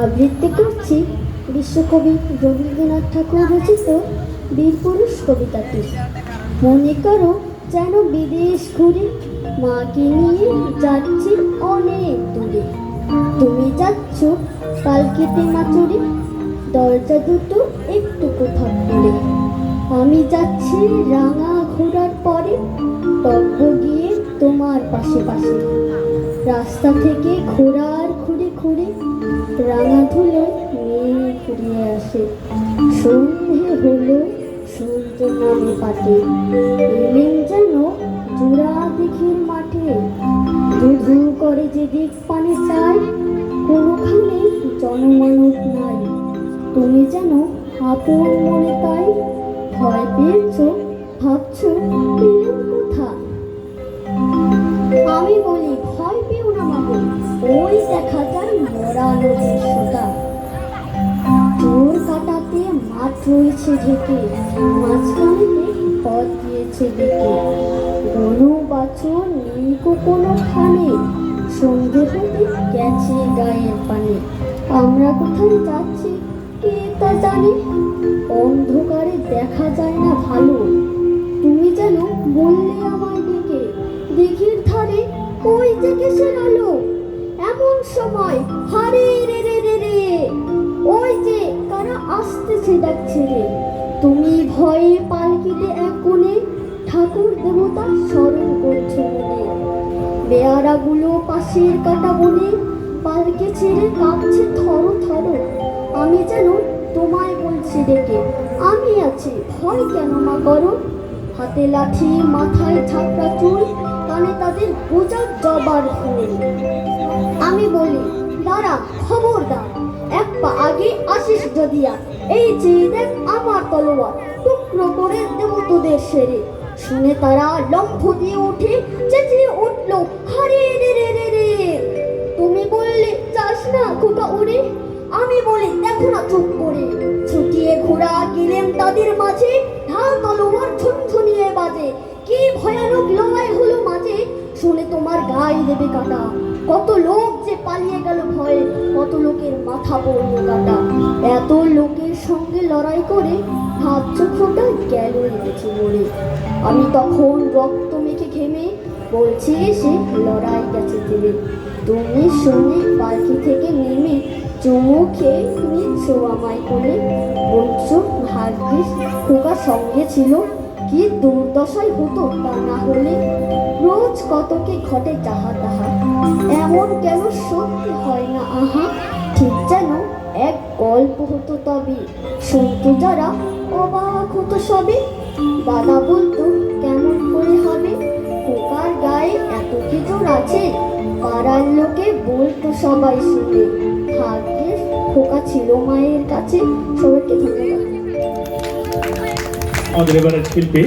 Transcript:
আবৃত্তি করছি বিশ্বকবি রবীন্দ্রনাথ ঠাকুর রচিত বীরপুরুষ কবিতাটি। মনে করো যেন বিদেশ ঘুরে মাকে নিয়ে যাচ্ছি অনেক দূরে। তুমি যাচ্ছ পালকিতে মাচুরে, দরজা দুটো একটু কোথাও খুলে। আমি যাচ্ছি রাঙা ঘোড়ার পরে, টব্ব গিয়ে তোমার পাশে পাশে। রাস্তা থেকে ঘোড়ার খুঁড়ে খুঁড়ে রাঙা ধুলোয় মেয়ে ঘুরিয়ে আসে। সন্ধে হলো, সূর্য নামে পাটে, এলেন যেন জোড়া দিঘির মাঠে। ধু ধু করে যে দিক পানে চাই, কোনোখানে জনমানব নাই। তুমি যেন আপন মনে তাই, ভয় পেয়েছ, ভাবছো পেলেন কোথায়। আমি বলি ভয় পেও না মাগো, ওই দেখা যায় মরা নদীর সোতা। চোর কাটাতে মাঠ রয়েছে ঢেকে, মাঝখানেতে পথ দিয়েছে ডেকে। গরু বাছুর নেই কোনোখানে, সন্ধে হতে গেছে গায়ের পানে। আমরা কোথায় যাচ্ছি কে তা জানে, অন্ধকারে দেখা যায় না ভালো। তুমি যেন বললে আমায় ডেকে, দিঘির ধারে ওই যে কিসের আলো। এমন সময় হারে রে রে রে রে, ওই যে কারা আসতেছে ডাকছে রে। তুমি ভয়ে পালকিতে এক কোণে ঠাকুর দেবতা স্মরণ করছো মনে। বেয়ারাগুলো পাশের কাটা বনে পালকে ছেড়ে কাঁপছে থর থর। আমি যেন তোমায় বলছি ডেকে, আমি আছি, ভয় কেন মা করো। হাতে লাঠি, মাথায় ছাপড়া চুল, কানে তাদের গোজার জবার ফুল। আমি বলি দাঁড়া, খবরদার, এক পা আগে আসিস যদি আর। এই চেয়ে দেখ আমার তলোয়ার, টুকরো করে দেব তোদের সেরে। শুনে তারা লম্ফ দিয়ে উঠে চেঁচিয়ে উঠলো, হারে রে রে রে রে। তুমি বললে যাস না খোকা উড়ে, আমি বলি দেখো না চুপ করে। ছুটিয়ে ঘোড়া গেলেন তাদের মাঝে, ঢাল তলোয়ার ঝনঝনিয়ে বাজে। কি ভয়ানক লড়াই হলো মাঝে, শুনে তোমার গায়ে দেবে কাটা। কত লোক যে পালিয়ে গেল ভয়ে, কত লোকের মাথা পড়লো কাটা। এত লোকের সঙ্গে লড়াই করে ভাবছো খোটা গেল এনেছে মরে। আমি তখন রক্ত মেখে ঘেমে বলছি এসে লড়াই গেছে তেলে। তুমি শুনে পালকি থেকে নেমে চুমু খেয়ে নিচ্ছ আমায় কোলে। বলছো ভাগ্যিস খোকা সঙ্গে ছিল, কি দুর্দশাই হতো তা না হলে। রোজ কতকে ঘটে যাহা তাহা, এমন কেন সত্যি হয় না আহা। ঠিক যেন এক গল্প হতো তবে, শুনতো যারা অবাক হতো সবে। দাদা বলতো কেমন করে হবে, খোকার গায়ে এত কি জোর আছে। পাড়ার লোকে বলতো সবাই শুনে, ভাগ্যিস খোকা ছিল মায়ের কাছে। সবাইকে ধন্যবাদ। আমাদের এবারের শিল্পী